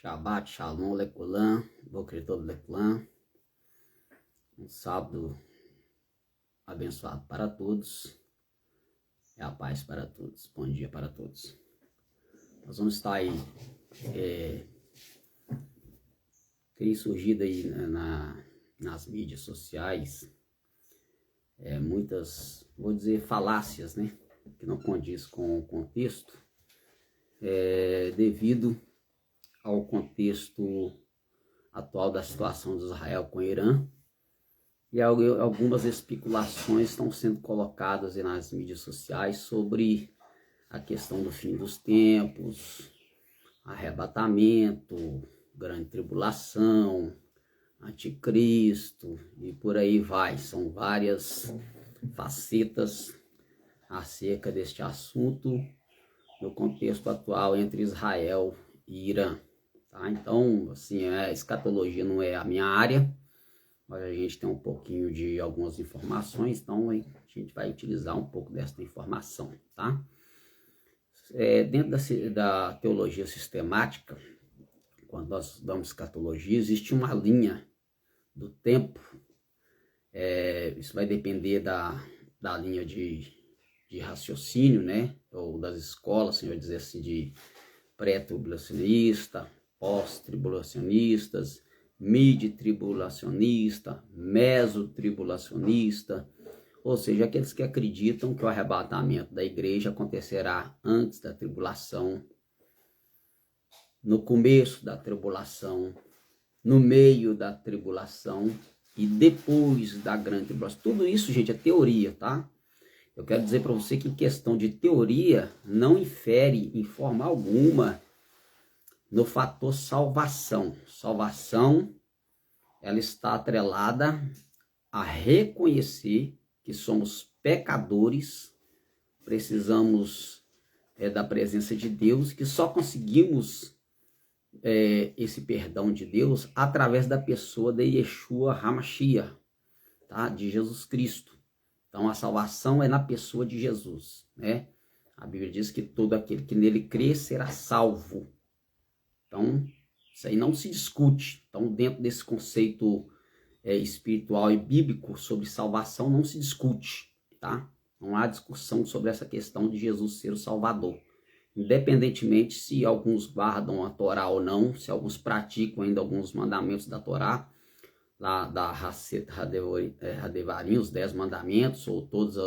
Shabbat, Shalom, Lekulam, Boker Tov Lekulam. Um sábado abençoado para todos. É a paz para todos. Bom dia para todos. Nós vamos estar aí. Tem surgido aí nas mídias sociais muitas, vou dizer, falácias, né? Que não condiz com o contexto, devido ao contexto atual da situação de Israel com o Irã, e algumas especulações estão sendo colocadas aí nas mídias sociais sobre a questão do fim dos tempos, arrebatamento, grande tribulação, anticristo e por aí vai. São várias facetas acerca deste assunto no contexto atual entre Israel e Irã. Tá? Então, assim, a escatologia não é a minha área, mas a gente tem um pouquinho de algumas informações, então a gente vai utilizar um pouco dessa informação, tá? Dentro da teologia sistemática, quando nós damos escatologia, existe uma linha do tempo, isso vai depender da linha de raciocínio, né? Ou das escolas, assim, eu dizer assim, de pré-tribulacionista, pós-tribulacionistas, mid-tribulacionista, meso-tribulacionista, ou seja, aqueles que acreditam que o arrebatamento da igreja acontecerá antes da tribulação, no começo da tribulação, no meio da tribulação e depois da grande tribulação. Tudo isso, gente, é teoria, tá? Eu quero dizer para você que em questão de teoria não infere em forma alguma no fator salvação. Salvação, ela está atrelada a reconhecer que somos pecadores, precisamos da presença de Deus, que só conseguimos esse perdão de Deus através da pessoa de Yeshua HaMashiach, tá? De Jesus Cristo. Então a salvação é na pessoa de Jesus, né? A Bíblia diz que todo aquele que nele crê será salvo. Então, isso aí não se discute. Então, dentro desse conceito espiritual e bíblico sobre salvação, não se discute, tá? Não há discussão sobre essa questão de Jesus ser o Salvador. Independentemente se alguns guardam a Torá ou não, se alguns praticam ainda alguns mandamentos da Torá, lá da Hacet Hadevarim, os 10 mandamentos, ou todos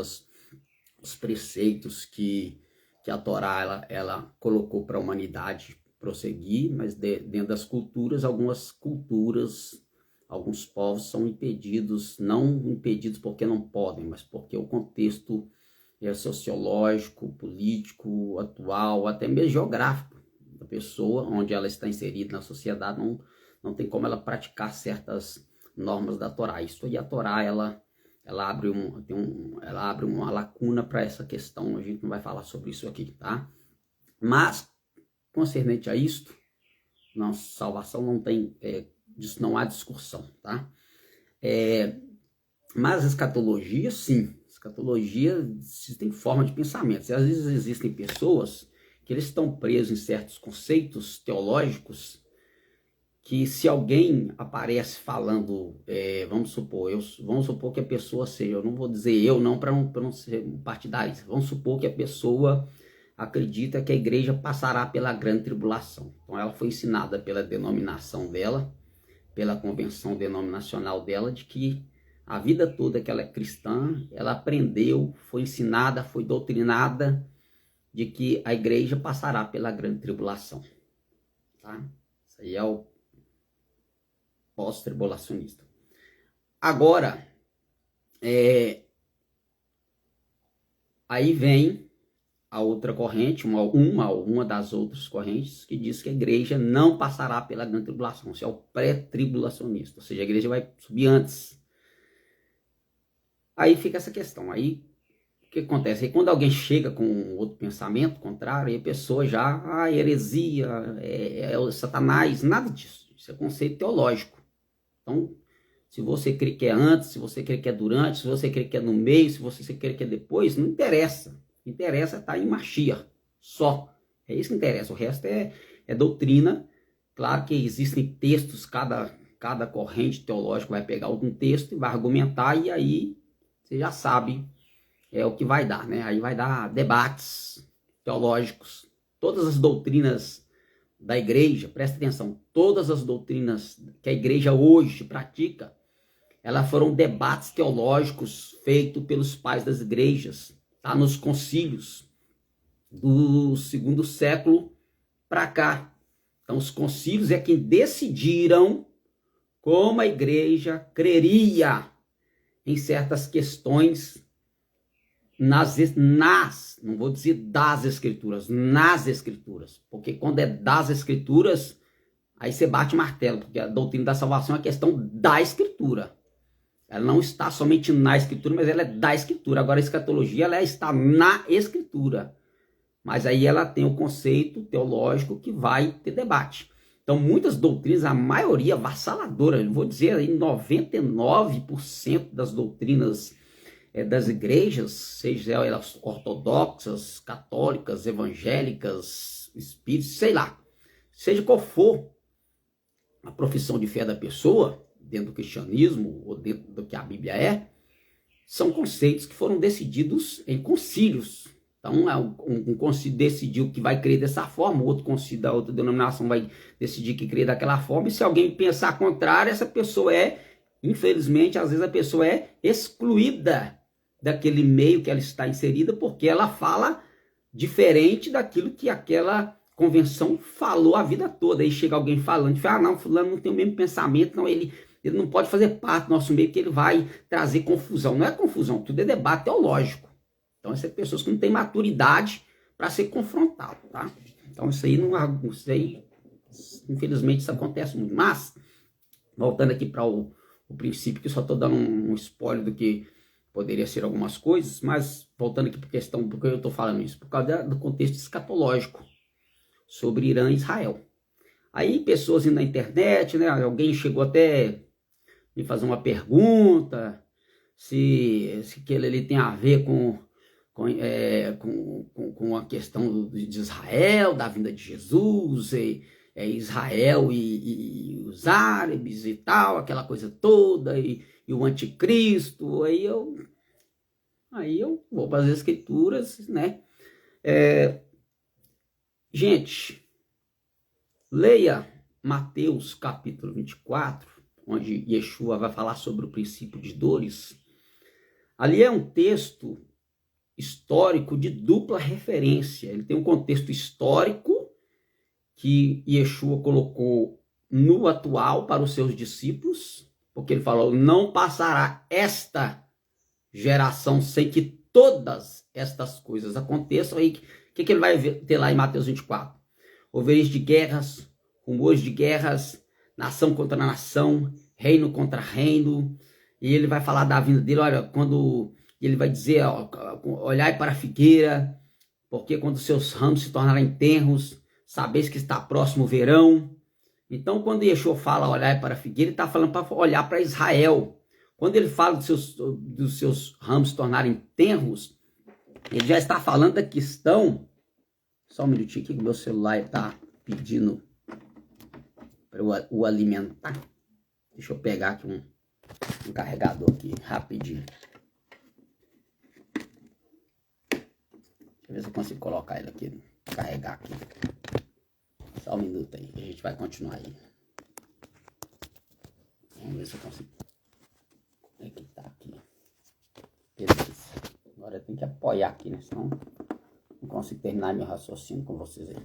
os preceitos que a Torá ela colocou para a humanidade prosseguir, mas dentro das culturas, alguns povos são impedidos, não impedidos porque não podem, mas porque o contexto sociológico, político, atual, até mesmo geográfico da pessoa, onde ela está inserida na sociedade, não tem como ela praticar certas normas da Torá. Isso aí, a Torá, ela abre uma lacuna para essa questão, a gente não vai falar sobre isso aqui, tá? Mas, concernente a isto, nossa salvação não tem, disso não há discussão, tá? Mas a escatologia, sim. Escatologia existem formas de pensamento. E às vezes existem pessoas que eles estão presos em certos conceitos teológicos que, se alguém aparece falando, vamos supor que a pessoa seja, eu não vou dizer eu não, para não ser partidário, vamos supor que a pessoa acredita que a igreja passará pela grande tribulação. Então ela foi ensinada pela denominação dela, pela convenção denominacional dela, de que a vida toda que ela é cristã, ela aprendeu, foi ensinada, foi doutrinada de que a igreja passará pela grande tribulação. Tá? Isso aí é o pós-tribulacionista. Agora, aí vem a outra corrente, uma das outras correntes, que diz que a igreja não passará pela grande tribulação. Isso é o pré-tribulacionista, ou seja, a igreja vai subir antes. Aí fica essa questão. Aí o que acontece? Aí, quando alguém chega com outro pensamento contrário, aí a pessoa já, heresia, é o Satanás, nada disso. Isso é conceito teológico. Então, se você crê que é antes, se você crê que é durante, se você crê que é no meio, se você crê que é depois, não interessa. O que interessa é estar em Mashiach, só. É isso que interessa. O resto é doutrina Claro que existem textos, cada corrente teológica vai pegar algum texto e vai argumentar, e aí você já sabe o que vai dar, né? Aí vai dar debates teológicos. Todas as doutrinas da igreja, presta atenção, todas as doutrinas que a igreja hoje pratica, elas foram debates teológicos feitos pelos pais das igrejas, tá? Nos concílios do segundo século para cá. Então, os concílios é quem decidiram como a igreja creria em certas questões não vou dizer das escrituras, nas escrituras. Porque quando é das escrituras, aí você bate martelo, porque a doutrina da salvação é a questão da escritura. Ela não está somente na escritura, mas ela é da escritura. Agora a escatologia, ela está na escritura. Mas aí ela tem o conceito teológico que vai ter debate. Então, muitas doutrinas, a maioria avassaladora, eu vou dizer aí 99% das doutrinas das igrejas, seja elas ortodoxas, católicas, evangélicas, espíritas, sei lá, seja qual for a profissão de fé da pessoa, dentro do cristianismo ou dentro do que a Bíblia são conceitos que foram decididos em concílios. Então, um concílio decidiu que vai crer dessa forma, o outro concílio da outra denominação vai decidir que crê daquela forma, e se alguém pensar contrário, essa pessoa infelizmente, às vezes a pessoa é excluída daquele meio que ela está inserida, porque ela fala diferente daquilo que aquela convenção falou a vida toda. Aí chega alguém falando, não, fulano não tem o mesmo pensamento, não, ele não pode fazer parte do nosso meio, porque ele vai trazer confusão. Não é confusão, tudo é debate teológico. Então, essas pessoas que não têm maturidade para ser confrontado, tá? Então, isso aí, infelizmente, isso acontece muito. Mas, voltando aqui para o princípio, que eu só estou dando um spoiler do que poderia ser algumas coisas, mas voltando aqui para a questão, por que eu estou falando isso? Por causa do contexto escatológico sobre Irã e Israel. Aí, pessoas indo na internet, né? Alguém chegou até me fazer uma pergunta, se aquele ali tem a ver com a questão de Israel, da vinda de Jesus, Israel e os árabes e tal, aquela coisa toda, e o anticristo. Aí eu vou para as escrituras, né? Gente, leia Mateus capítulo 24, onde Yeshua vai falar sobre o princípio de dores. Ali é um texto histórico de dupla referência. Ele tem um contexto histórico que Yeshua colocou no atual para os seus discípulos, porque ele falou, não passará esta geração sem que todas estas coisas aconteçam. Aí, o que ele vai ter lá em Mateus 24? Ouvereis de guerras, rumores de guerras, nação contra nação, reino contra reino. E ele vai falar da vinda dele, olha, quando ele vai dizer, olhai para a figueira, porque quando seus ramos se tornarem tenros, sabeis que está próximo o verão. Então, quando Yeshua fala olhai para a figueira, ele está falando para olhar para Israel. Quando ele fala dos seus ramos se tornarem tenros, ele já está falando da questão. Só um minutinho aqui que meu celular está pedindo para eu o alimentar. Deixa eu pegar aqui um carregador aqui, rapidinho. Deixa eu ver se eu consigo colocar ele aqui, carregar aqui. Só um minuto aí, a gente vai continuar aí. Vamos ver se eu consigo. Como é que tá aqui? Beleza. Agora eu tenho que apoiar aqui, né? Senão não consigo terminar meu raciocínio com vocês aí.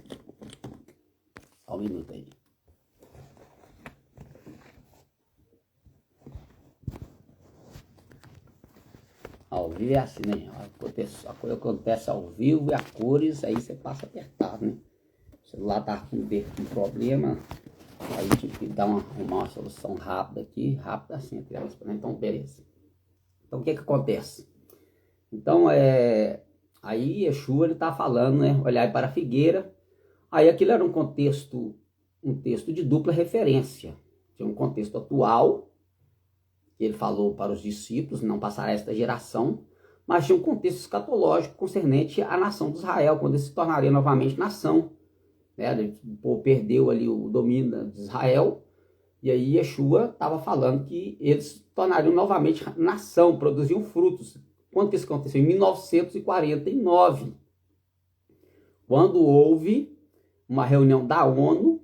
Só um minuto aí. Ao vivo é assim, né? A coisa acontece ao vivo e a cores, aí você passa apertado, né? O celular tá com problema, aí tive que arrumar uma solução rápida aqui, rápida assim, então beleza. Então o que acontece? Então aí Yeshua ele tá falando, né? Olhai para a figueira, aí aquilo era um texto de dupla referência. Tinha um contexto atual, que ele falou para os discípulos, não passará esta geração, mas tinha um contexto escatológico concernente à nação de Israel, quando eles se tornariam novamente nação. né? O povo perdeu ali o domínio de Israel, e aí Yeshua estava falando que eles tornariam novamente nação, produziam frutos. Quando que isso aconteceu? Em 1949, quando houve uma reunião da ONU,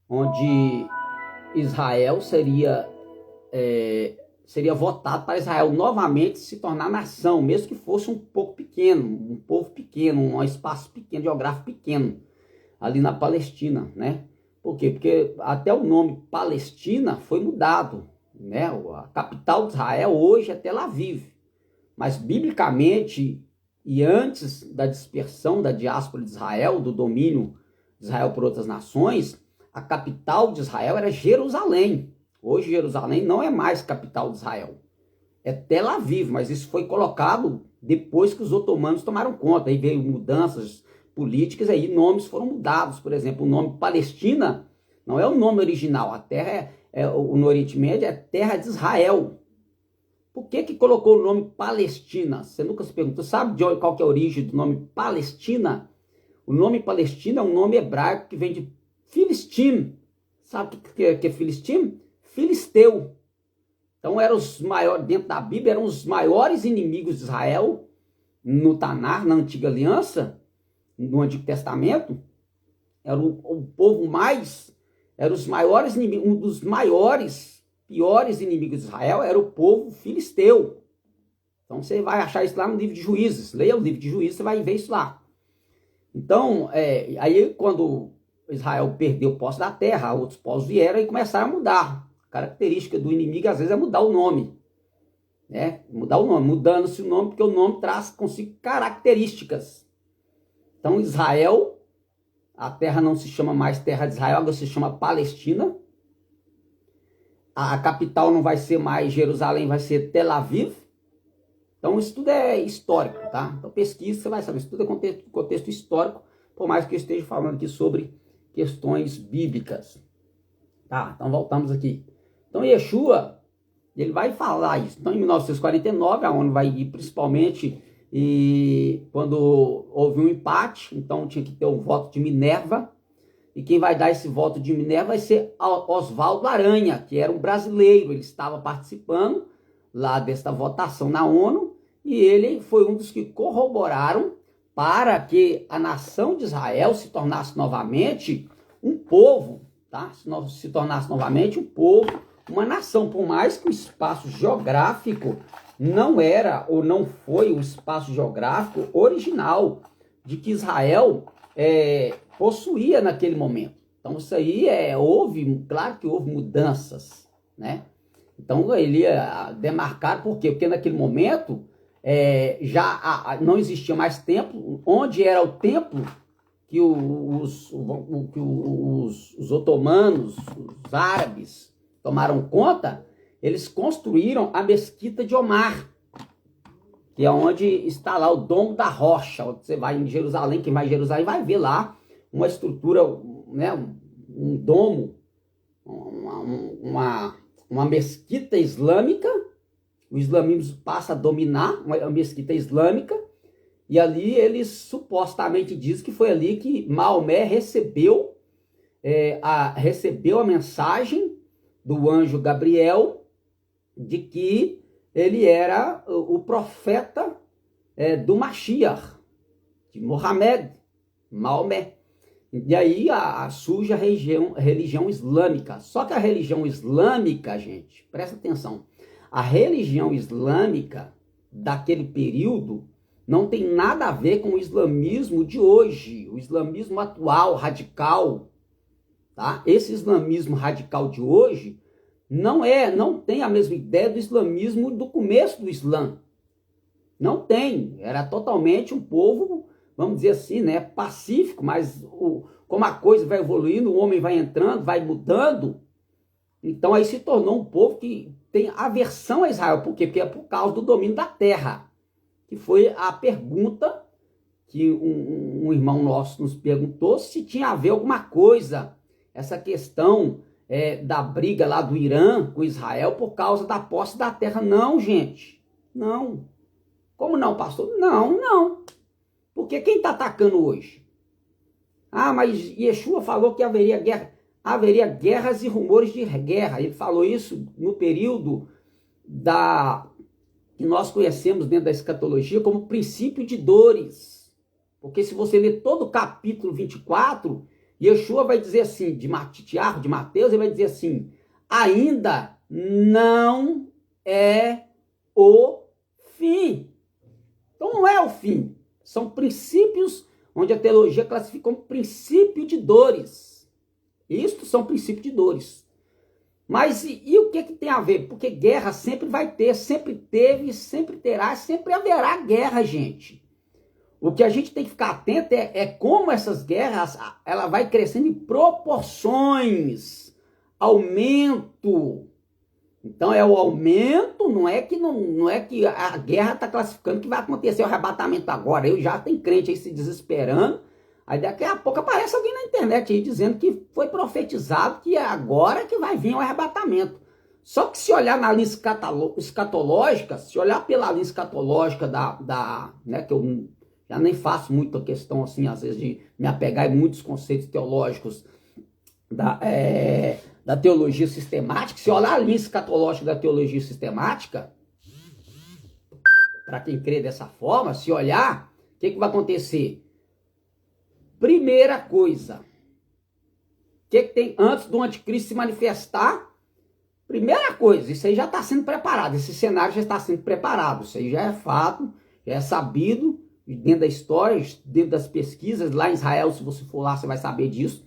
onde Israel seria votado para Israel novamente se tornar nação, mesmo que fosse um pouco pequeno, um povo pequeno, um espaço pequeno, geográfico pequeno, ali na Palestina, né? Por quê? Porque até o nome Palestina foi mudado, né? A capital de Israel hoje é Tel Aviv, mas biblicamente e antes da dispersão da diáspora de Israel, do domínio de Israel por outras nações, a capital de Israel era Jerusalém. Hoje Jerusalém não é mais capital de Israel, é Tel Aviv, mas isso foi colocado depois que os otomanos tomaram conta, aí veio mudanças políticas, aí nomes foram mudados. Por exemplo, o nome Palestina não é o nome original, a terra no Oriente Médio é terra de Israel. Por que colocou o nome Palestina? Você nunca se perguntou, sabe qual que é a origem do nome Palestina? O nome Palestina é um nome hebraico que vem de Filistim. Sabe o que é Filistim? Filisteu. Então eram os maiores, dentro da Bíblia, eram os maiores inimigos de Israel, no Tanar, na Antiga Aliança, no Antigo Testamento. Era o povo mais, era os maiores inimigos, um dos maiores, piores inimigos de Israel era o povo filisteu. Então você vai achar isso lá no livro de Juízes. Leia o livro de Juízes, você vai ver isso lá. Então, aí quando Israel perdeu posse da terra, outros povos vieram e começaram a mudar. A característica do inimigo, às vezes, é mudar o nome. Né? Mudar o nome, mudando-se o nome, porque o nome traz consigo características. Então, Israel, a terra não se chama mais terra de Israel, agora se chama Palestina. A capital não vai ser mais Jerusalém, vai ser Tel Aviv. Então, isso tudo é histórico, tá? Então, pesquisa, você vai saber. Isso tudo é contexto histórico, por mais que eu esteja falando aqui sobre questões bíblicas. Tá, então voltamos aqui. Então, Yeshua, ele vai falar isso. Então, em 1949, a ONU vai ir principalmente quando houve um empate, então tinha que ter o voto de Minerva, e quem vai dar esse voto de Minerva vai ser Oswaldo Aranha, que era um brasileiro, ele estava participando lá desta votação na ONU, e ele foi um dos que corroboraram para que a nação de Israel se tornasse novamente um povo, tá? Se tornasse novamente um povo, uma nação, por mais que o espaço geográfico não era ou não foi o espaço geográfico original de que Israel possuía naquele momento. Então isso aí claro que houve mudanças, né? Então ele ia demarcar, por quê? Porque naquele momento já não existia mais templo. Onde era o templo que os otomanos, os árabes tomaram conta, eles construíram a Mesquita de Omar, que é onde está lá o Domo da Rocha. Onde você vai em Jerusalém, quem vai em Jerusalém vai ver lá uma estrutura, né, um domo, uma mesquita islâmica. O islamismo passa a dominar a mesquita islâmica, e ali eles supostamente dizem que foi ali que Maomé recebeu a mensagem do anjo Gabriel de que ele era o profeta do Mashiach, de Mohamed, Maomé. E aí surge a religião islâmica. Só que a religião islâmica, gente, presta atenção, a religião islâmica daquele período não tem nada a ver com o islamismo de hoje, o islamismo atual, radical. Tá? Esse islamismo radical de hoje não tem a mesma ideia do islamismo do começo do Islã. Não tem. Era totalmente um povo, vamos dizer assim, né, pacífico, mas como a coisa vai evoluindo, o homem vai entrando, vai mudando, então aí se tornou um povo que tem aversão a Israel. Por quê? Porque é por causa do domínio da terra, que foi a pergunta que um irmão nosso nos perguntou, se tinha a ver alguma coisa, essa questão da briga lá do Irã com Israel por causa da posse da terra. Não, gente, não. Como não, pastor? Não. Porque quem está atacando hoje? Ah, mas Yeshua falou que haveria guerra. Haveria guerras e rumores de guerra. Ele falou isso no período que nós conhecemos dentro da escatologia como princípio de dores. Porque se você ler todo o capítulo 24, Yeshua vai dizer assim, de Tiago, de Mateus, ele vai dizer assim, ainda não é o fim. Então não é o fim. São princípios onde a teologia classifica como princípio de dores. Isto são princípios de dores. Mas e o que tem a ver? Porque guerra sempre vai ter, sempre teve, sempre terá, sempre haverá guerra, gente. O que a gente tem que ficar atento é como essas guerras, ela vai crescendo em proporções, aumento. Então é o aumento, não é que a guerra está classificando que vai acontecer o arrebatamento agora. Eu já tenho crente aí se desesperando. Aí daqui a pouco aparece alguém na internet aí dizendo que foi profetizado que é agora que vai vir o arrebatamento. Só que se olhar na linha escatológica, se olhar pela linha escatológica né, que eu já nem faço muita questão assim, às vezes, de me apegar em muitos conceitos teológicos da teologia sistemática, se olhar a linha escatológica da teologia sistemática, para quem crê dessa forma, se olhar, o que vai acontecer? Primeira coisa, o que tem antes do anticristo se manifestar? Primeira coisa, isso aí já está sendo preparado, esse cenário já está sendo preparado, isso aí já é fato, já é sabido, dentro da história, dentro das pesquisas, lá em Israel, se você for lá, você vai saber disso.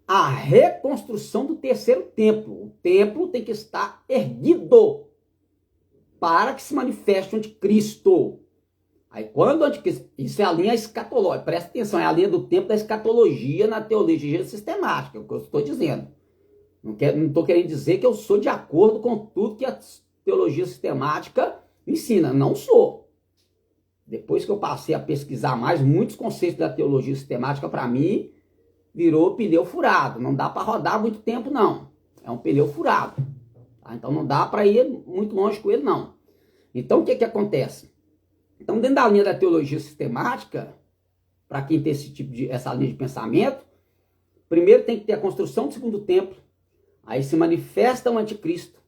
A reconstrução do terceiro templo. O templo tem que estar erguido para que se manifeste o anticristo. Aí quando o anticristo, isso é a linha escatológica, presta atenção, é a linha do tempo da escatologia na teologia sistemática, é o que eu estou dizendo. Não estou querendo dizer que eu sou de acordo com tudo que a teologia sistemática ensina, não sou. Depois que eu passei a pesquisar mais, muitos conceitos da teologia sistemática, para mim, virou pneu furado. Não dá para rodar muito tempo, não. É um pneu furado. Tá? Então não dá para ir muito longe com ele, não. Então o que acontece? Então, dentro da linha da teologia sistemática, para quem tem essa linha de pensamento, primeiro tem que ter a construção do segundo templo, aí se manifesta o anticristo.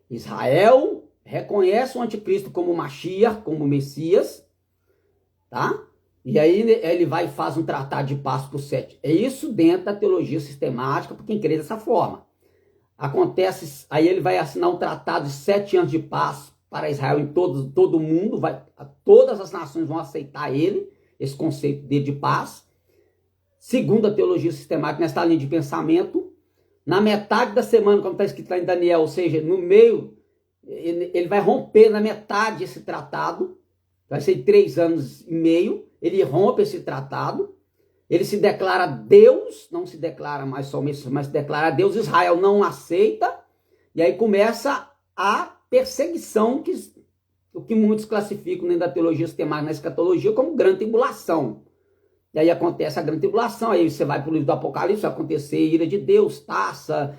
Israel reconhece o anticristo como Mashiach, como Messias, tá? E aí ele vai e faz um tratado de paz para os 7. É isso dentro da teologia sistemática, para quem crê dessa forma. Acontece, aí ele vai assinar um tratado de 7 anos de paz para Israel em todo o mundo, todas as nações vão aceitar esse conceito dele de paz. Segundo a teologia sistemática, nessa linha de pensamento, na metade da semana, como está escrito lá em Daniel, ou seja, no meio, ele vai romper na metade esse tratado, vai ser 3 anos e meio, ele rompe esse tratado, ele se declara Deus, não se declara mais somente, mas se declara Deus, Israel não aceita, e aí começa a perseguição, o que muitos classificam dentro da teologia sistemática na escatologia como grande tribulação. E aí acontece a grande tribulação, aí você vai para o livro do Apocalipse, vai acontecer ira de Deus, taça,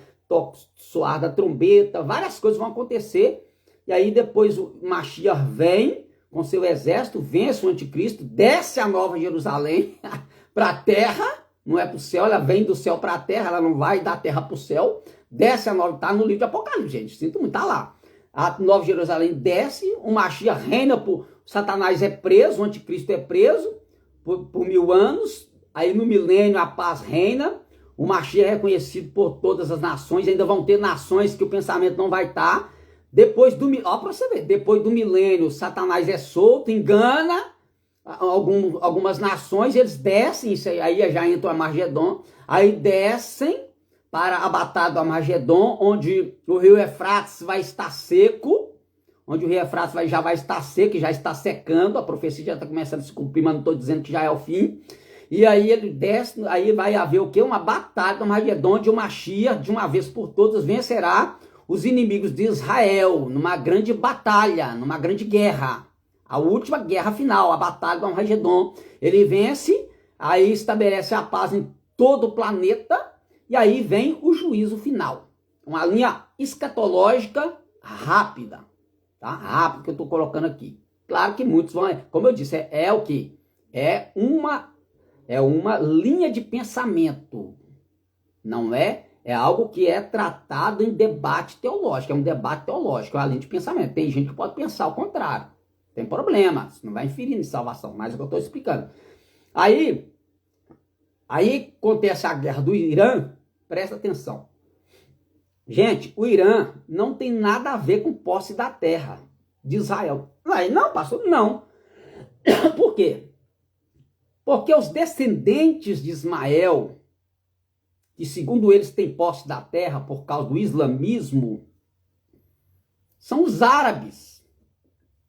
soar da trombeta, várias coisas vão acontecer, e aí depois o Mashiach vem com seu exército, vence o anticristo, desce a Nova Jerusalém para a terra, não é para o céu, ela vem do céu para a terra, ela não vai da terra para o céu, desce a Nova, está no livro do Apocalipse, gente, sinto muito, está lá. A Nova Jerusalém desce, o Mashiach reina, Satanás é preso, o anticristo é preso por 1000 anos, aí no milênio a paz reina, o Mashiach é reconhecido por todas as nações, ainda vão ter nações que o pensamento não vai estar. Depois do milênio, Satanás é solto, engana algumas nações, eles descem, isso aí já entra o Armagedon, aí descem para a batalha do Armagedon, onde o rio Eufrates vai estar seco, já vai estar seco, já está secando, a profecia já está começando a se cumprir, mas não estou dizendo que já é o fim. E aí ele desce, aí vai haver o quê? Uma batalha do Armagedon, onde o Mashiach, de uma vez por todas, vencerá os inimigos de Israel, numa grande batalha, numa grande guerra. A última guerra final, a batalha do Armagedon. Ele vence, aí estabelece a paz em todo o planeta, e aí vem o juízo final. Uma linha escatológica rápida, tá? Rápido que eu estou colocando aqui. Claro que muitos vão, como eu disse, é o quê? É É uma linha de pensamento. Não é? É algo que é tratado em debate teológico. É um debate teológico, é uma linha de pensamento. Tem gente que pode pensar o contrário. Tem problema. Isso não vai inferir em salvação. Mas é o que eu estou explicando. Aí acontece a guerra do Irã. Presta atenção. Gente, o Irã não tem nada a ver com posse da terra de Israel. Aí, não, pastor, não. Por quê? Porque os descendentes de Ismael, que segundo eles têm posse da terra por causa do islamismo, são os árabes.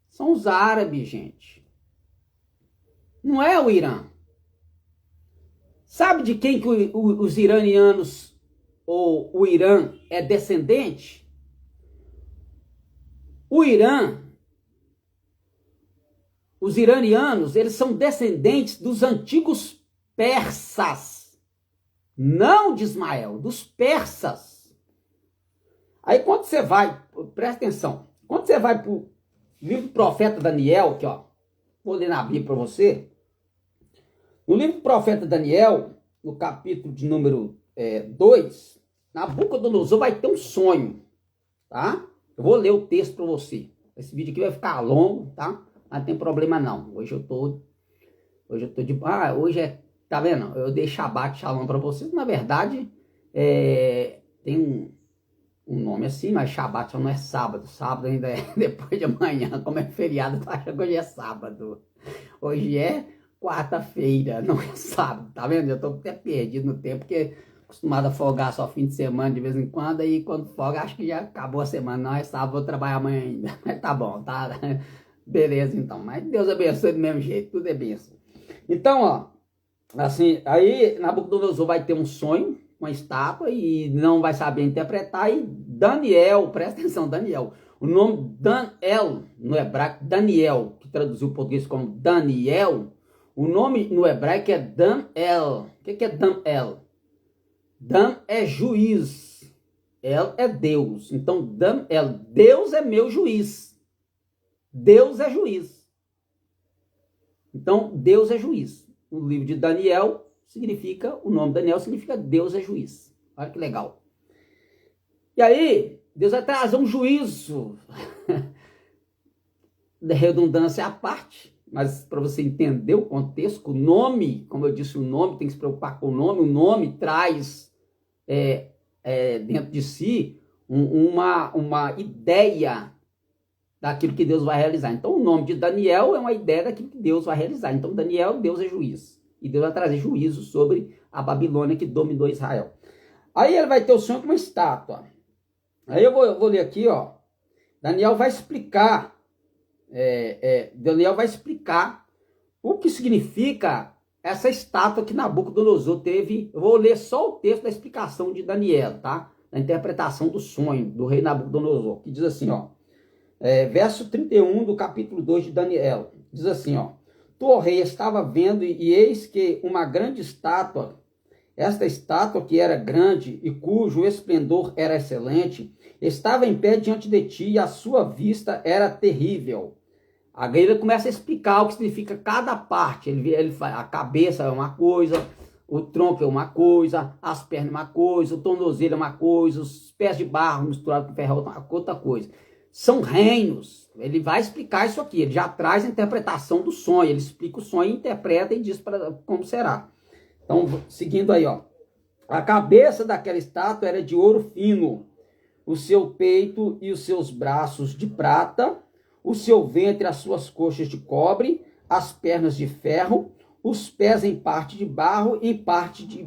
São os árabes, gente. Não é o Irã. Sabe de quem que os iranianos ou o Irã é descendente? O Irã, os iranianos, eles são descendentes dos antigos persas, não de Ismael, dos persas. Aí quando você vai, presta atenção, quando você vai para o livro do profeta Daniel, aqui ó, vou ler na Bíblia para você, no livro do profeta Daniel, no capítulo de número 2, Nabucodonosor vai ter um sonho, tá? Eu vou ler o texto para você. Esse vídeo aqui vai ficar longo, tá? Mas não tem problema não. Hoje eu tô de... tá vendo? Eu dei Shabbat Shalom para vocês. Na verdade, tem um nome assim, mas Shabbat não é sábado. Sábado ainda é depois de amanhã. Como é feriado, tu acha que hoje é sábado. Hoje é quarta-feira, não é sábado. Tá vendo? Eu tô até perdido no tempo, porque acostumado a folgar só fim de semana de vez em quando, aí quando folga acho que já acabou a semana, não é sábado, vou trabalhar amanhã ainda, mas tá bom, tá? Beleza então, mas Deus abençoe do mesmo jeito, tudo é bênção. Então, ó, assim, aí Nabucodonosor vai ter um sonho, uma estátua, e não vai saber interpretar, e Daniel, presta atenção, Daniel, o nome Daniel, no hebraico, Daniel, que traduziu o português como Daniel, o nome no hebraico é Dan-El. O que é Dan-El? Dan é juiz, El é Deus. Então, Dan-El, Deus é meu juiz. Deus é juiz. Então, Deus é juiz. O livro de Daniel significa, o nome Daniel significa Deus é juiz. Olha que legal. E aí, Deus vai trazer um juízo. De redundância à parte. Mas para você entender o contexto, o nome, como eu disse, o nome tem que se preocupar com o nome traz dentro de si uma ideia daquilo que Deus vai realizar. Então o nome de Daniel é uma ideia daquilo que Deus vai realizar. Então Daniel, Deus é juiz. E Deus vai trazer juízo sobre a Babilônia que dominou Israel. Aí ele vai ter o sonho com uma estátua. Aí eu vou ler aqui, ó. Daniel vai explicar o que significa essa estátua que Nabucodonosor teve. Eu vou ler só o texto da explicação de Daniel, tá? Da interpretação do sonho do rei Nabucodonosor, que diz assim, ó, verso 31 do capítulo 2 de Daniel, diz assim, ó, tu, ó rei, estava vendo e eis que uma grande estátua, esta estátua que era grande e cujo esplendor era excelente, estava em pé diante de ti e a sua vista era terrível. Aí ele começa a explicar o que significa cada parte. Ele fala, a cabeça é uma coisa, o tronco é uma coisa, as pernas é uma coisa, o tornozelo é uma coisa, os pés de barro misturados com ferro é outra coisa. São reinos. Ele vai explicar isso aqui. Ele já traz a interpretação do sonho. Ele explica o sonho, interpreta e diz como será. Então, seguindo aí, ó. A cabeça daquela estátua era de ouro fino, o seu peito e os seus braços de prata, o seu ventre, as suas coxas de cobre, as pernas de ferro, os pés em parte de barro, em parte de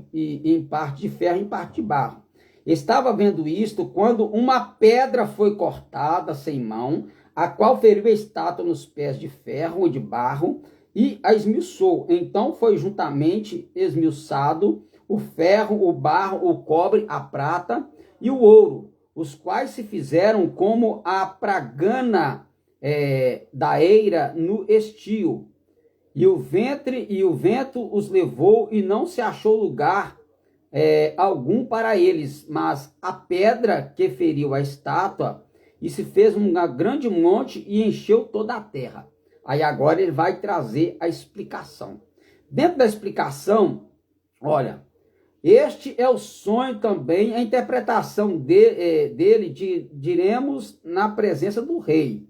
ferro, em parte de barro. Estava vendo isto quando uma pedra foi cortada sem mão, a qual feriu a estátua nos pés de ferro e de barro e a esmiuçou. Então foi juntamente esmiuçado o ferro, o barro, o cobre, a prata e o ouro, os quais se fizeram como a pragana da eira no estio, e o vento os levou, e não se achou lugar algum para eles, mas a pedra que feriu a estátua, e se fez um grande monte, e encheu toda a terra. Aí agora ele vai trazer a explicação. Dentro da explicação, olha, este é o sonho também, a interpretação dele, diremos na presença do rei.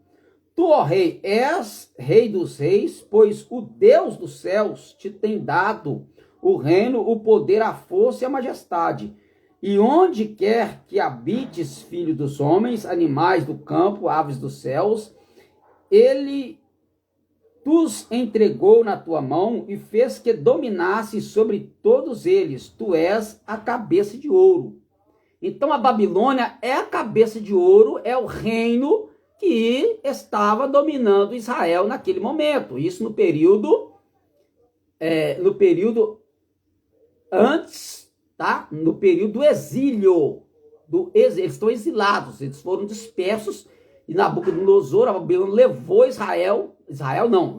Tu, ó rei, és rei dos reis, pois o Deus dos céus te tem dado o reino, o poder, a força e a majestade. E onde quer que habites, filho dos homens, animais do campo, aves dos céus, ele os entregou na tua mão e fez que dominasse sobre todos eles. Tu és a cabeça de ouro. Então a Babilônia é a cabeça de ouro, é o reino que estava dominando Israel naquele momento. Isso no período antes, tá? No período do exílio. Eles estão exilados, eles foram dispersos e Nabucodonosor, a Babilônia, levou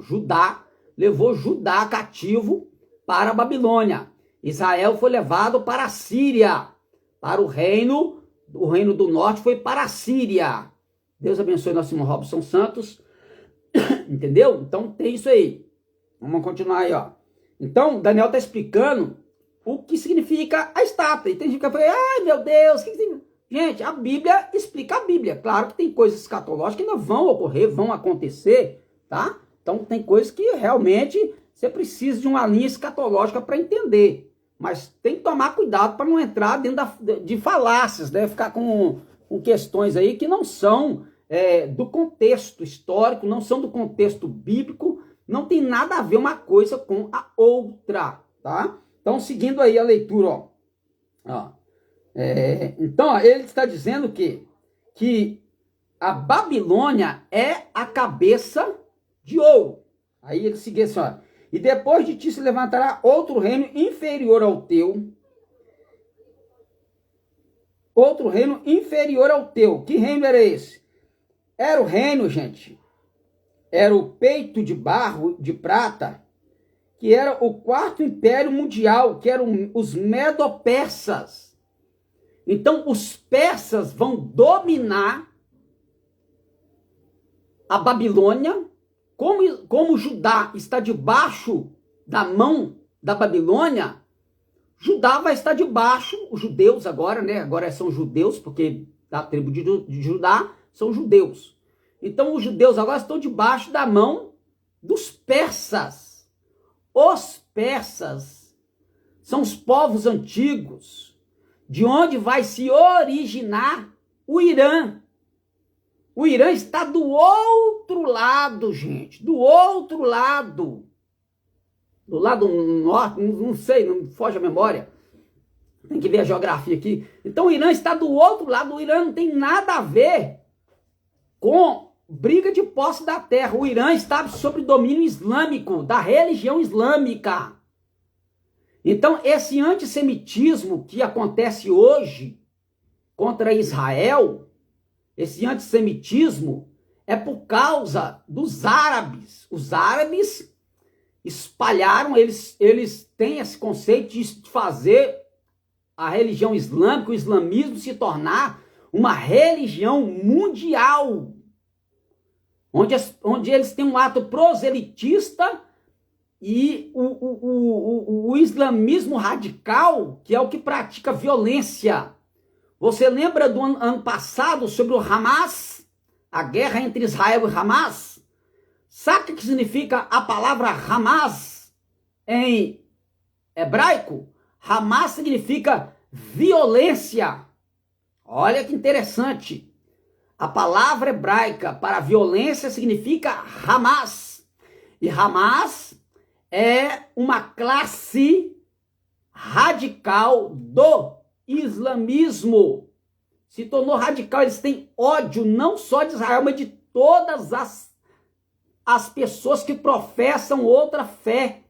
Judá, levou Judá cativo para a Babilônia. Israel foi levado para a Síria, para o reino do norte foi para a Síria. Deus abençoe nosso irmão Robson Santos. Entendeu? Então tem isso aí. Vamos continuar aí, ó. Então, Daniel está explicando o que significa a estátua. E tem gente que fala, ai meu Deus, o que significa? Gente, a Bíblia explica a Bíblia. Claro que tem coisas escatológicas que ainda vão ocorrer, vão acontecer, tá? Então tem coisas que realmente você precisa de uma linha escatológica para entender. Mas tem que tomar cuidado para não entrar dentro de falácias, né? Ficar com questões aí que não são do contexto histórico, não são do contexto bíblico, não tem nada a ver uma coisa com a outra, tá? Então, seguindo aí a leitura, ó. Então, ó, ele está dizendo que a Babilônia é a cabeça de ouro. Aí ele segue assim, ó. E depois de ti se levantará outro reino inferior ao teu. Outro reino inferior ao teu. Que reino era esse? Era o reino, gente. Era o peito de barro, de prata, que era o quarto império mundial, que eram os medo-persas. Então, os persas vão dominar a Babilônia. Como Judá está debaixo da mão da Babilônia, Judá vai estar debaixo, os judeus agora, né? Agora são judeus, porque da tribo de Judá são judeus. Então, os judeus agora estão debaixo da mão dos persas. Os persas são os povos antigos, de onde vai se originar o Irã. O Irã está do outro lado, gente, do outro lado. Do lado norte, não sei, não foge a memória. Tem que ver a geografia aqui. Então o Irã está do outro lado, o Irã não tem nada a ver com briga de posse da terra. O Irã está sob domínio islâmico, da religião islâmica. Então esse antissemitismo que acontece hoje contra Israel, esse antissemitismo é por causa dos árabes. Os árabes espalharam, eles têm esse conceito de fazer a religião islâmica, o islamismo se tornar uma religião mundial, onde eles têm um ato proselitista e o islamismo radical, que é o que pratica violência. Você lembra do ano passado sobre o Hamas? A guerra entre Israel e Hamas? Sabe o que significa a palavra Hamas em hebraico? Hamas significa violência. Olha que interessante. A palavra hebraica para violência significa Hamas. E Hamas é uma classe radical do islamismo. Se tornou radical, eles têm ódio não só de Israel, mas de todas as pessoas que professam outra fé.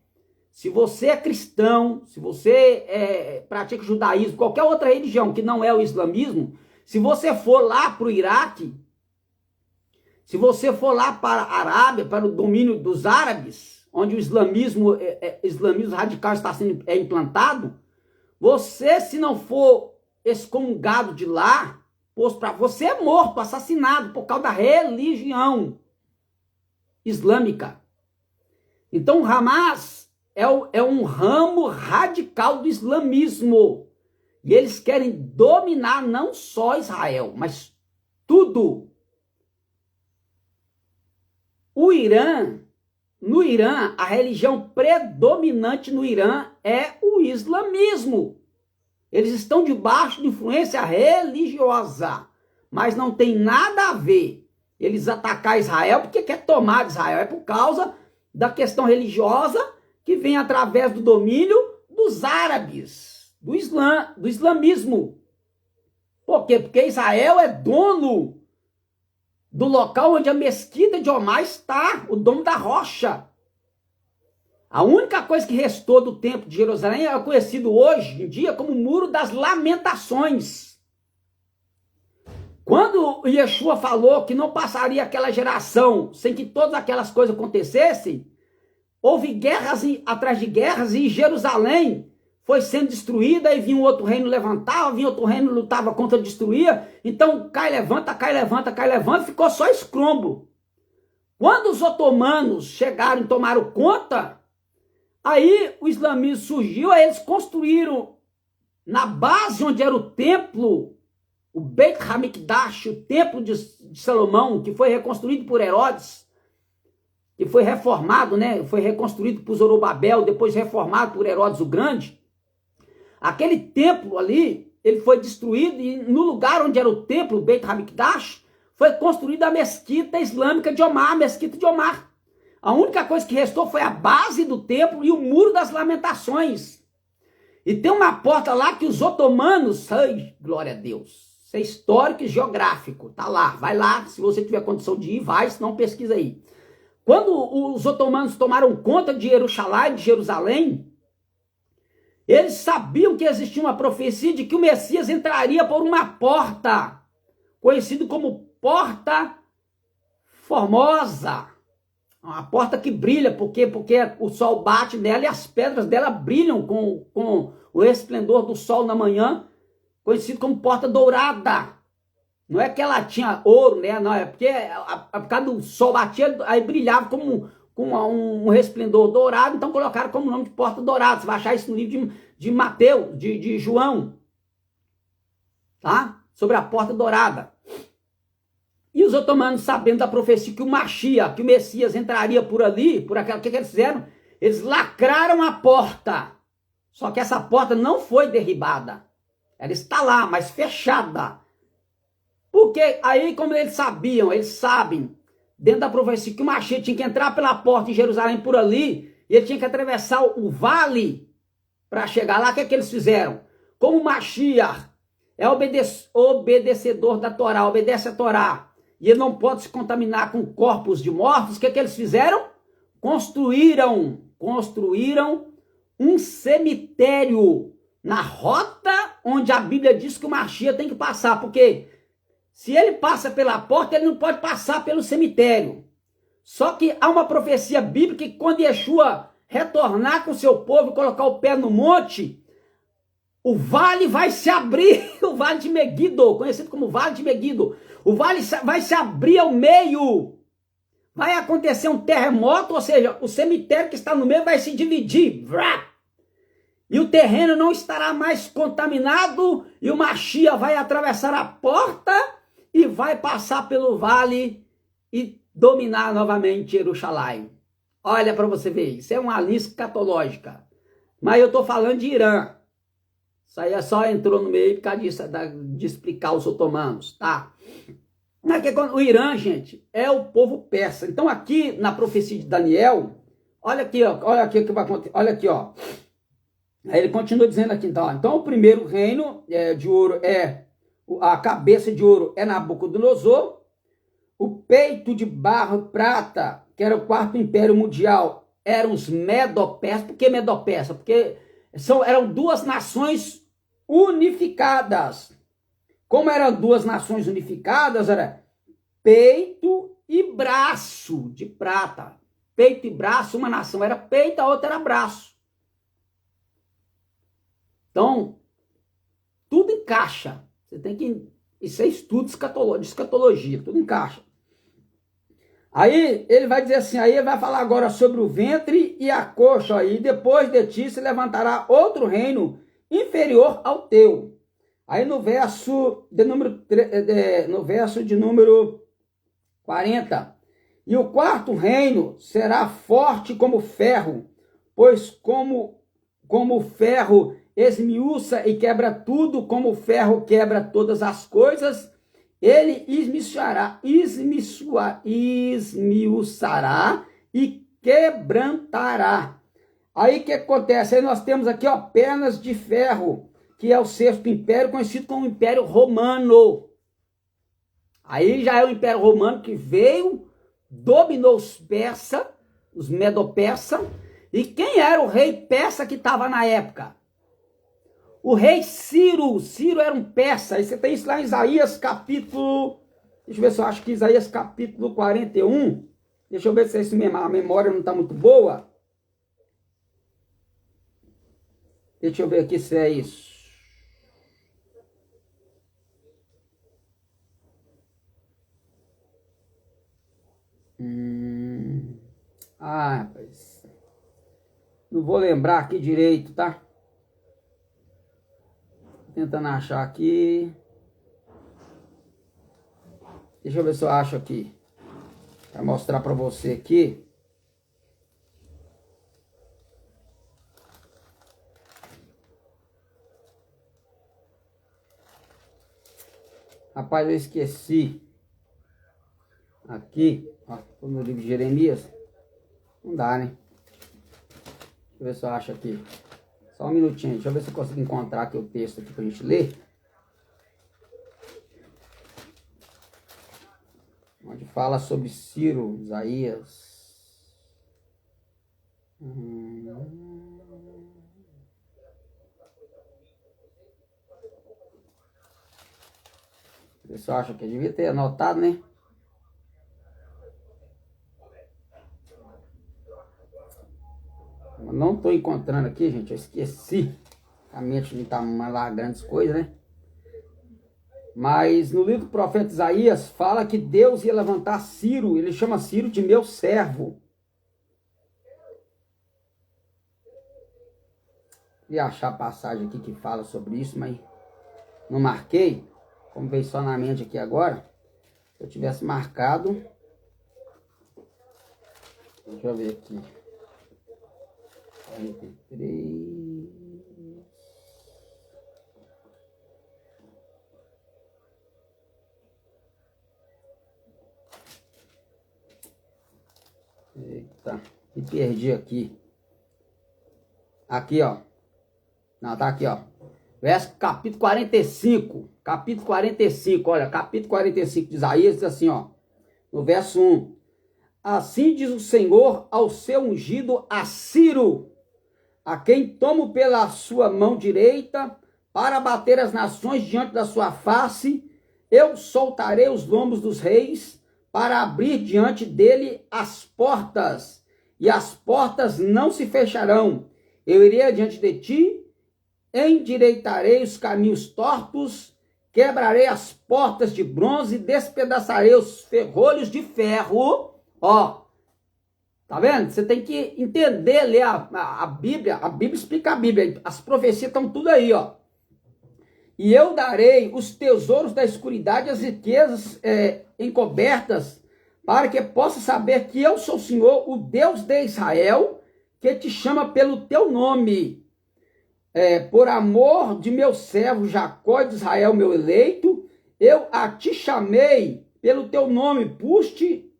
Se você é cristão, se você pratica judaísmo, qualquer outra religião que não é o islamismo, se você for lá para o Iraque, se você for lá para a Arábia, para o domínio dos árabes, onde o islamismo radical está sendo implantado, você, se não for excomungado de lá, você é morto, assassinado por causa da religião islâmica. Então, Hamas é um ramo radical do islamismo. E eles querem dominar não só Israel, mas tudo. No Irã, a religião predominante no Irã é o islamismo. Eles estão debaixo de influência religiosa, mas não tem nada a ver eles atacar Israel porque quer tomar de Israel. É por causa da questão religiosa que vem através do domínio dos árabes, do islamismo. Por quê? Porque Israel é dono do local onde a mesquita de Omar está, o dono da rocha. A única coisa que restou do templo de Jerusalém é conhecido hoje em dia como o Muro das Lamentações. Quando Yeshua falou que não passaria aquela geração sem que todas aquelas coisas acontecessem, houve guerras atrás de guerras e Jerusalém foi sendo destruída e vinha um outro reino levantava, vinha outro reino lutava contra destruía. Então cai, levanta, cai, levanta, cai, levanta, ficou só escrombo. Quando os otomanos chegaram e tomaram conta, aí o islamismo surgiu, aí eles construíram na base onde era o templo, o Beit HaMikdash, o templo de Salomão, que foi reconstruído por Herodes, que foi reformado, né? Foi reconstruído por Zorobabel, depois reformado por Herodes o Grande. Aquele templo ali, ele foi destruído e no lugar onde era o templo, o Beit HaMikdash, foi construída a mesquita islâmica de Omar, a mesquita de Omar. A única coisa que restou foi a base do templo e o Muro das Lamentações. E tem uma porta lá que os otomanos, ai, glória a Deus, isso é histórico e geográfico, tá lá, vai lá, se você tiver condição de ir, vai, senão pesquisa aí. Quando os otomanos tomaram conta de Jerusalém, eles sabiam que existia uma profecia de que o Messias entraria por uma porta, conhecido como Porta Formosa. Uma porta que brilha, porque o sol bate nela e as pedras dela brilham com o esplendor do sol na manhã, conhecido como Porta Dourada. Não é que ela tinha ouro, né? Não, é porque por causa do sol batia, aí brilhava com um resplendor dourado, então colocaram como nome de Porta Dourada. Você vai achar isso no livro de Mateus, de João, tá? Sobre a Porta Dourada. E os otomanos, sabendo da profecia que o Mashiach, que o Messias entraria por ali, por aquela, o que eles fizeram? Eles lacraram a porta. Só que essa porta não foi derribada. Ela está lá, mas fechada. Porque aí, como eles sabem, dentro da profecia, que o Mashiach tinha que entrar pela porta de Jerusalém por ali, e ele tinha que atravessar o vale para chegar lá. O que é que eles fizeram? Como o Mashiach é obedecedor da Torá, obedece a Torá, e ele não pode se contaminar com corpos de mortos, o que é que eles fizeram? Construíram um cemitério na rota onde a Bíblia diz que o Mashiach tem que passar, porque se ele passa pela porta, ele não pode passar pelo cemitério. Só que há uma profecia bíblica que quando Yeshua retornar com o seu povo e colocar o pé no monte, o vale vai se abrir, o vale de Meguido, conhecido como vale de Meguido. O vale vai se abrir ao meio. Vai acontecer um terremoto, ou seja, o cemitério que está no meio vai se dividir. E o terreno não estará mais contaminado, e o Mashiach vai atravessar a porta e vai passar pelo vale e dominar novamente Jerusalém. Olha para você ver, isso é uma lista escatológica. Mas eu estou falando de Irã. Isso aí só entrou no meio por causa de explicar os otomanos, tá? O Irã, gente, é o povo persa. Então aqui na profecia de Daniel, olha aqui, ó, olha aqui o que vai acontecer, olha aqui, ó. Aí ele continua dizendo aqui, então o primeiro reino de ouro a cabeça de ouro é Nabucodonosor, o peito de barro e prata, que era o quarto império mundial, eram os Medo-Persas. Por que Medo-Persa? Porque eram duas nações unificadas. Como eram duas nações unificadas, era peito e braço de prata. Peito e braço, uma nação era peito, a outra era braço. Então, tudo encaixa. Você tem que... Isso é estudo de escatologia, tudo encaixa. Aí ele vai dizer assim, aí ele vai falar agora sobre o ventre e a coxa, e depois de ti se levantará outro reino inferior ao teu. Aí no verso de número 40, e o quarto reino será forte como ferro, pois como ferro esmiuça e quebra tudo, como ferro quebra todas as coisas, ele esmiuçará e quebrantará. Aí o que acontece? Aí nós temos aqui, ó, pernas de ferro, que é o sexto império, conhecido como Império Romano. Aí já é o Império Romano que veio, dominou os persas, os medo-persas. E quem era o rei persa que estava na época? O rei Ciro. Ciro era um persa. Aí você tem isso lá em Isaías capítulo... Deixa eu ver se eu acho que Isaías capítulo 41. Deixa eu ver se é isso mesmo. A memória não está muito boa. Deixa eu ver aqui se é isso. Rapaz. Não vou lembrar aqui direito, tá? Tentando achar aqui. Deixa eu ver se eu acho aqui. Para mostrar para você aqui. Rapaz, eu esqueci. Aqui, ó, no livro de Jeremias. Não dá, né? Deixa eu ver se eu acho aqui. Só um minutinho, deixa eu ver se eu consigo encontrar aqui o texto aqui pra gente ler. Onde fala sobre Ciro, Isaías. O pessoal acha que eu devia ter anotado, né? Eu não estou encontrando aqui, gente. Eu esqueci. A mente não está lá grandes coisas, né? Mas no livro do profeta Isaías fala que Deus ia levantar Ciro. Ele chama Ciro de meu servo. Queria achar a passagem aqui que fala sobre isso, mas não marquei. Como veio só na mente aqui agora. Se eu tivesse marcado. Deixa eu ver aqui. 43. Eita, me perdi aqui. Aqui, ó. Não, tá aqui, ó. Verso capítulo 45. Capítulo 45, olha, capítulo 45 de Isaías diz assim, ó. No verso 1. Assim diz o Senhor ao seu ungido, a Ciro, a quem tomo pela sua mão direita, para bater as nações diante da sua face, eu soltarei os lombos dos reis, para abrir diante dele as portas, e as portas não se fecharão. Eu irei adiante de ti, endireitarei os caminhos tortos, quebrarei as portas de bronze, despedaçarei os ferrolhos de ferro. Ó, tá vendo? Você tem que entender, ler a Bíblia. A Bíblia explica a Bíblia. As profecias estão tudo aí, ó. E eu darei os tesouros da escuridade, as riquezas encobertas, para que possa saber que eu sou o Senhor, o Deus de Israel, que te chama pelo teu nome. Por amor de meu servo Jacó de Israel, meu eleito, eu a ti chamei pelo teu nome, puste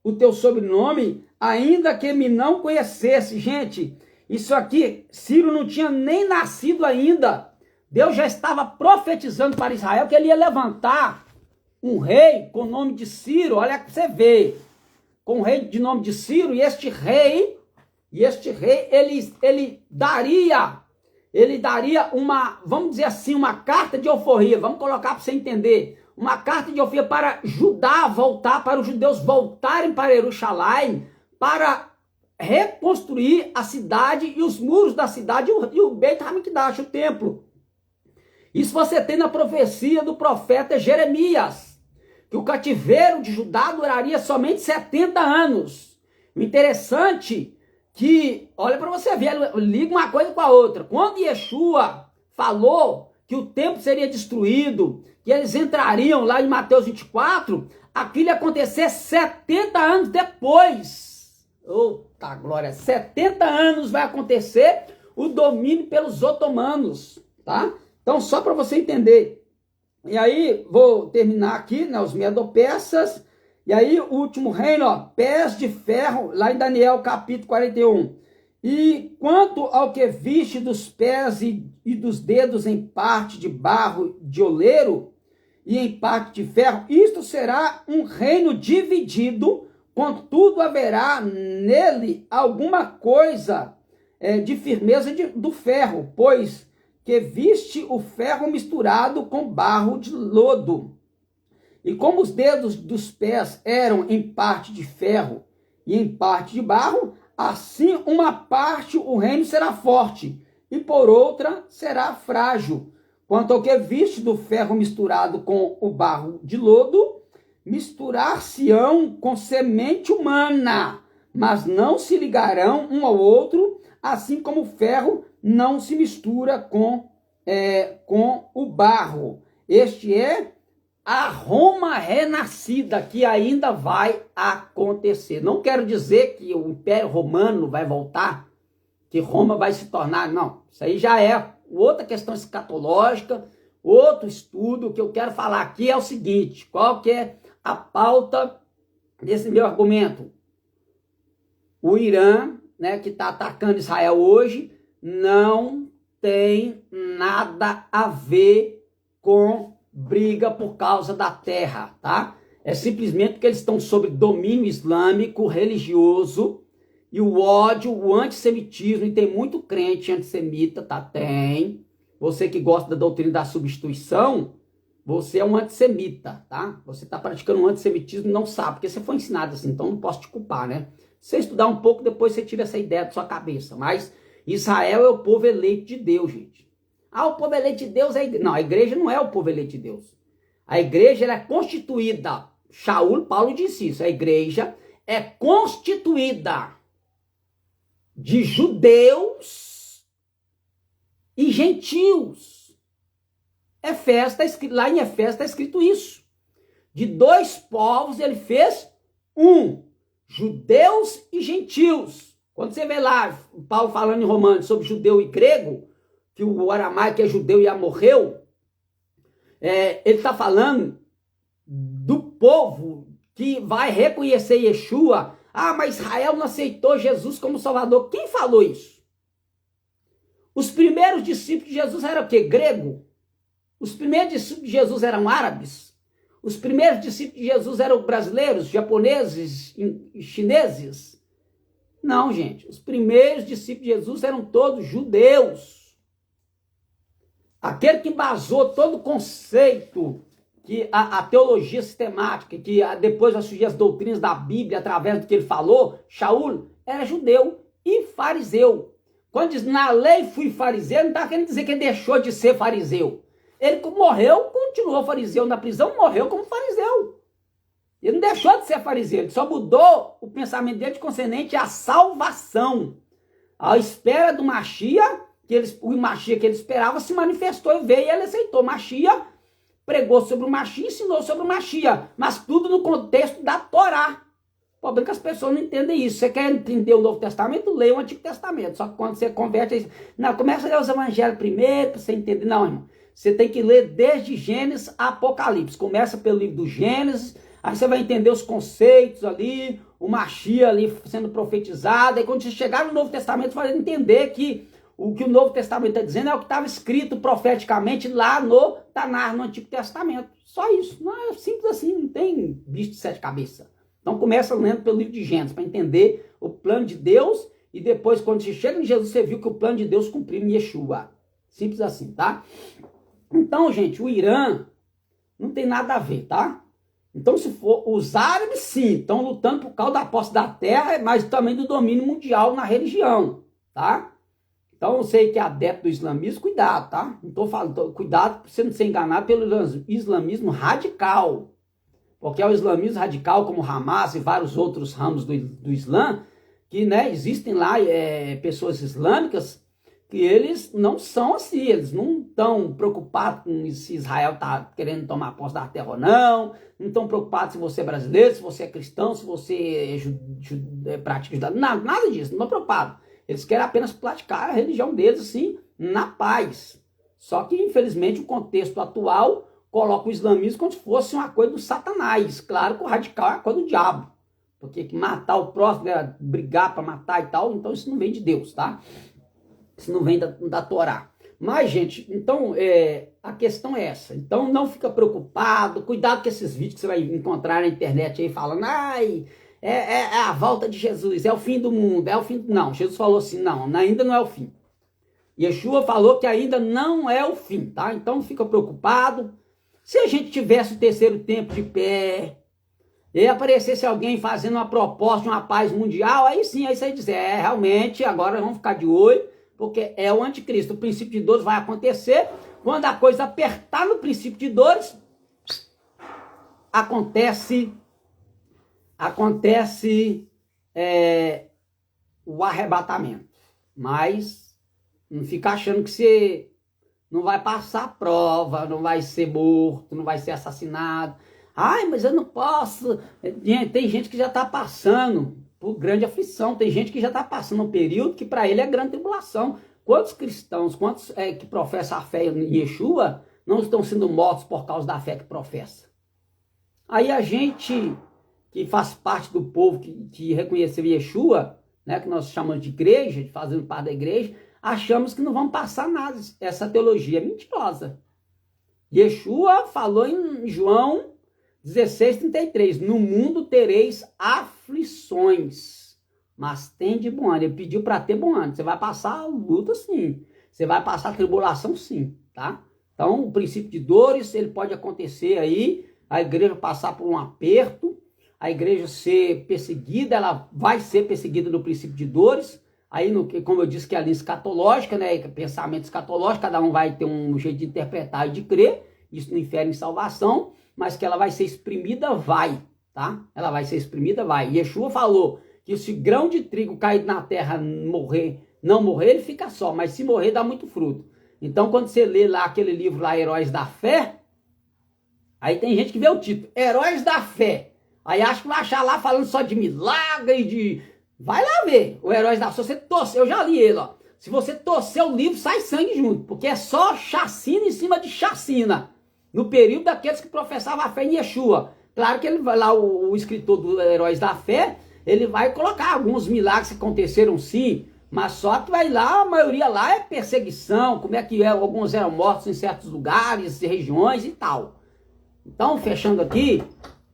o teu sobrenome, ainda que me não conhecesse. Gente, isso aqui, Ciro não tinha nem nascido ainda. Deus já estava profetizando para Israel que ele ia levantar um rei com o nome de Ciro. Olha que você vê, com um rei de nome de Ciro, e este rei, ele daria uma, vamos dizer assim, uma carta de alforria, vamos colocar para você entender, uma carta de alforria para Judá voltar, para os judeus voltarem para Jerusalém, para reconstruir a cidade e os muros da cidade e o Beit HaMikdash, o templo. Isso você tem na profecia do profeta Jeremias. que o cativeiro de Judá duraria somente 70 anos. O interessante que, olha para você ver, liga uma coisa com a outra. Quando Yeshua falou que o templo seria destruído, que eles entrariam lá em Mateus 24, aquilo ia acontecer 70 anos depois. Eita glória, 70 anos vai acontecer o domínio pelos otomanos, tá? Então, só para você entender. E aí, vou terminar aqui, né, os medo-persas. E aí, o último reino, ó, pés de ferro, lá em Daniel, capítulo 41. E quanto ao que viste dos pés e dos dedos em parte de barro de oleiro e em parte de ferro, isto será um reino dividido, contudo haverá nele alguma coisa de firmeza do ferro, pois que viste o ferro misturado com barro de lodo. E como os dedos dos pés eram em parte de ferro e em parte de barro, assim uma parte o reino será forte, e por outra será frágil. Quanto ao que viste do ferro misturado com o barro de lodo, misturar-se-ão com semente humana, mas não se ligarão um ao outro, assim como o ferro não se mistura com o barro. Este é a Roma renascida, que ainda vai acontecer. Não quero dizer que o Império Romano vai voltar, que Roma vai se tornar, não. Isso aí já é outra questão escatológica, outro estudo. O que eu quero falar aqui é o seguinte: qual que é a pauta desse meu argumento? O Irã, né, que está atacando Israel hoje, não tem nada a ver com briga por causa da terra, tá? É simplesmente porque eles estão sob domínio islâmico, religioso, e o ódio, o antissemitismo, e tem muito crente antissemita, tá? Tem. Você que gosta da doutrina da substituição, você é um antissemita, tá? Você está praticando um antissemitismo e não sabe, porque você foi ensinado assim, então não posso te culpar, né? Se você estudar um pouco, depois você tira essa ideia da sua cabeça. Mas Israel é o povo eleito de Deus, gente. Ah, o povo eleito de Deus é a igreja. Não, a igreja não é o povo eleito de Deus. A igreja ela é constituída. Paulo disse isso. A igreja é constituída de judeus e gentios. Lá em Efésios está escrito isso. De dois povos ele fez um. Judeus e gentios. Quando você vê lá Paulo falando em Romanos sobre judeu e grego, que o aramaico é judeu e amorreu, ele está falando do povo que vai reconhecer Yeshua. Ah, mas Israel não aceitou Jesus como Salvador. Quem falou isso? Os primeiros discípulos de Jesus eram o quê? Grego? Os primeiros discípulos de Jesus eram árabes? Os primeiros discípulos de Jesus eram brasileiros, japoneses, chineses? Não, gente. Os primeiros discípulos de Jesus eram todos judeus. Aquele que embasou todo o conceito, que a teologia sistemática, que depois vai surgir as doutrinas da Bíblia através do que ele falou, Shaul era judeu e fariseu. Quando diz, na lei fui fariseu, não está querendo dizer que ele deixou de ser fariseu. Ele morreu, continuou fariseu na prisão, morreu como fariseu. Ele não deixou de ser fariseu, ele só mudou o pensamento dele de concernente à salvação. À espera do Mashiach, o Mashiach que ele esperava se manifestou e veio e ele aceitou. Mashiach pregou sobre o Mashiach, ensinou sobre o Mashiach, mas tudo no contexto da Torá. O problema é que as pessoas não entendem isso. Você quer entender o Novo Testamento? Leia o Antigo Testamento. Só que quando você converte, não, começa a ler os evangelhos primeiro para você entender. Não, irmão. Você tem que ler desde Gênesis a Apocalipse. Começa pelo livro do Gênesis, aí você vai entender os conceitos ali, o Mashiach ali sendo profetizado. Aí quando você chegar no Novo Testamento, você vai entender que o que o Novo Testamento está dizendo é o que estava escrito profeticamente lá no Tanar, no Antigo Testamento. Só isso. Não é simples assim, não tem bicho de sete cabeças. Então começa lendo pelo livro de Gênesis, para entender o plano de Deus, e depois, quando você chega em Jesus, você viu que o plano de Deus cumpriu em Yeshua. Simples assim, tá? Então, gente, o Irã não tem nada a ver, tá? Então, se for, os árabes, sim, estão lutando por causa da posse da terra, mas também do domínio mundial na religião, tá? Então, eu sei que é adepto do islamismo, cuidado, tá? Não tô falando, cuidado para você não ser enganado pelo islamismo radical. porque é o islamismo radical, como o Hamas e vários outros ramos do Islã, que, né, existem lá pessoas islâmicas que eles não são assim, eles não estão preocupados com se Israel está querendo tomar posse da terra ou não estão preocupados se você é brasileiro, se você é cristão, se você pratica judaísmo, nada disso, não estão preocupados. Eles querem apenas praticar a religião deles, assim, na paz. Só que, infelizmente, o contexto atual coloca o islamismo como se fosse uma coisa do Satanás. Claro que o radical é uma coisa do diabo, porque matar o próximo, né, brigar para matar e tal, então isso não vem de Deus, tá? Isso não vem da Torá. Mas, gente, então, a questão é essa. Então, não fica preocupado. Cuidado com esses vídeos que você vai encontrar na internet aí falando, ai, é a volta de Jesus, é o fim do mundo, é o fim... Não, Jesus falou assim, não, ainda não é o fim. Yeshua falou que ainda não é o fim, tá? Então, não fica preocupado. Se a gente tivesse o terceiro tempo de pé, e aparecesse alguém fazendo uma proposta de uma paz mundial, aí sim, aí você diz, realmente, agora vamos ficar de olho, porque é o anticristo. O princípio de dores vai acontecer. Quando a coisa apertar no princípio de dores, acontece o arrebatamento. Mas não fica achando que você não vai passar prova, não vai ser morto, não vai ser assassinado. Ai, mas eu não posso. Tem gente que já está passando por grande aflição. Tem gente que já está passando um período que para ele é grande tribulação. Quantos cristãos, quantos que professam a fé em Yeshua não estão sendo mortos por causa da fé que professa? Aí a gente que faz parte do povo que reconheceu Yeshua, né, que nós chamamos de igreja, de fazendo parte da igreja, achamos que não vamos passar nada. Essa teologia é mentirosa. Yeshua falou em João 16:33, no mundo tereis aflições, mas tem de bom ânimo. Ele pediu para ter bom ânimo. Você vai passar luta sim, você vai passar tribulação sim, tá? Então o princípio de dores, ele pode acontecer aí, a igreja passar por um aperto, a igreja ser perseguida, ela vai ser perseguida no princípio de dores, aí como eu disse que é a linha escatológica, né, pensamento escatológico, cada um vai ter um jeito de interpretar e de crer, isso não infere em salvação, mas que ela vai ser exprimida, vai, tá? Ela vai ser exprimida, vai. Yeshua falou que se grão de trigo cair na terra não morrer, ele fica só, mas se morrer dá muito fruto. Então, quando você lê lá aquele livro lá, Heróis da Fé, aí tem gente que vê o título, Heróis da Fé. Aí acho que vai achar lá falando só de milagre e de... Vai lá ver o Heróis da Fé. Se você torcer, eu já li ele, ó. Se você torcer o livro, sai sangue junto, porque é só chacina em cima de chacina. No período daqueles que professavam a fé em Yeshua. Claro que ele vai lá, o escritor do Heróis da Fé, ele vai colocar alguns milagres que aconteceram sim, mas só que vai lá, a maioria lá é perseguição, como é que alguns eram mortos em certos lugares, regiões e tal. Então, fechando aqui,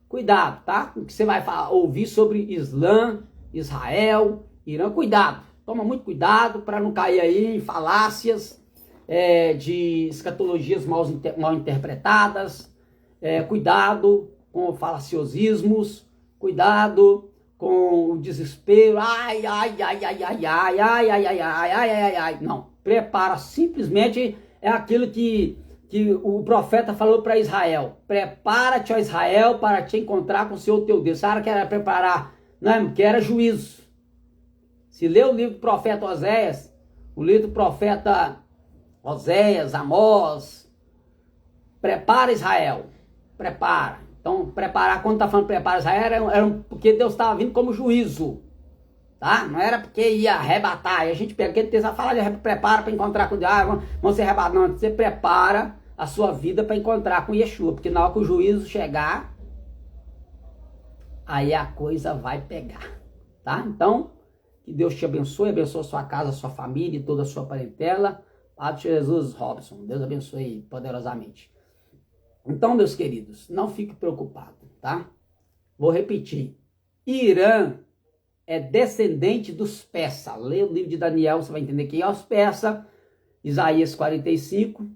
cuidado, tá? Com o que você vai ouvir sobre Islã, Israel, Irã, cuidado. Toma muito cuidado para não cair aí em falácias, de escatologias mal interpretadas, cuidado com falaciosismos, cuidado com o desespero, ai, não, prepara, simplesmente é aquilo que o profeta falou para Israel, prepara-te, ó Israel, para te encontrar com o Senhor teu Deus. Sabe que era preparar, não, que era juízo. Se lê o livro do profeta Oséias, o livro do profeta Oséias, Amós, prepara Israel, prepara. Então, preparar, quando está falando prepara Israel, era porque Deus estava vindo como juízo, tá? Não era porque ia arrebatar. E a gente pega aquele texto a falar de prepara para encontrar com Deus, vão ser arrebatados. Não, você prepara a sua vida para encontrar com Yeshua, porque na hora que o juízo chegar, aí a coisa vai pegar, tá? Então, que Deus te abençoe a sua casa, a sua família e toda a sua parentela. Padre Jesus Robson, Deus abençoe poderosamente. Então, meus queridos, não fique preocupado, tá? Vou repetir. Irã é descendente dos persas. Lê o livro de Daniel, você vai entender quem é os persas. Isaías 45,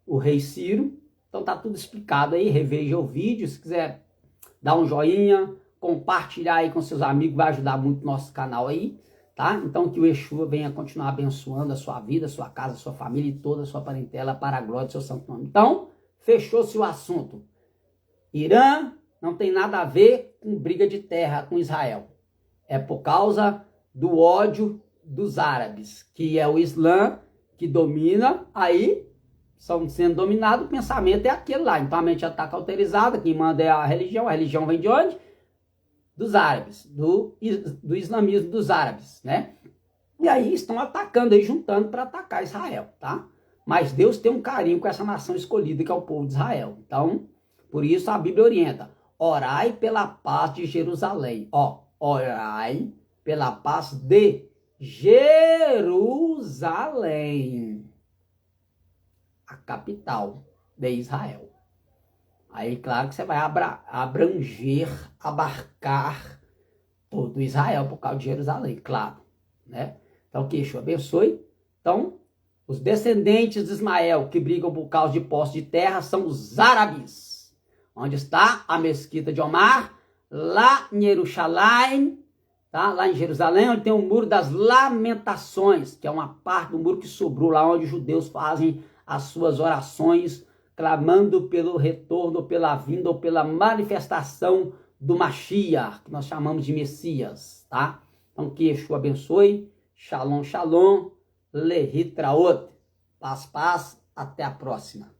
o rei Ciro. Então tá tudo explicado aí, reveja o vídeo. Se quiser dar um joinha, compartilhar aí com seus amigos, vai ajudar muito o nosso canal aí, tá? Então que o Yeshua venha continuar abençoando a sua vida, a sua casa, a sua família e toda a sua parentela para a glória do seu santo nome. Então, fechou-se o assunto. Irã não tem nada a ver com briga de terra com Israel. É por causa do ódio dos árabes, que é o Islã que domina, aí são sendo dominados, o pensamento é aquele lá. Então a mente já está cauterizada, quem manda é a religião vem de onde? Dos árabes, do islamismo dos árabes, né? E aí estão atacando, aí juntando para atacar Israel, tá? Mas Deus tem um carinho com essa nação escolhida, que é o povo de Israel. Então, por isso a Bíblia orienta, orai pela paz de Jerusalém. Ó, orai pela paz de Jerusalém, a capital de Israel. Aí, claro que você vai abranger, abarcar todo Israel por causa de Jerusalém, claro, né? Então, que Yeshua abençoe. Então, os descendentes de Ismael que brigam por causa de posse de terra são os árabes. Onde está a mesquita de Omar? Lá em Jerusalém, tá? Lá em Jerusalém, onde tem o Muro das Lamentações, que é uma parte do muro que sobrou lá onde os judeus fazem as suas orações, clamando pelo retorno, pela vinda ou pela manifestação do Mashiach, que nós chamamos de Messias, tá? Então, que Yeshua abençoe. Shalom, shalom. Lehitraot. Paz, paz. Até a próxima.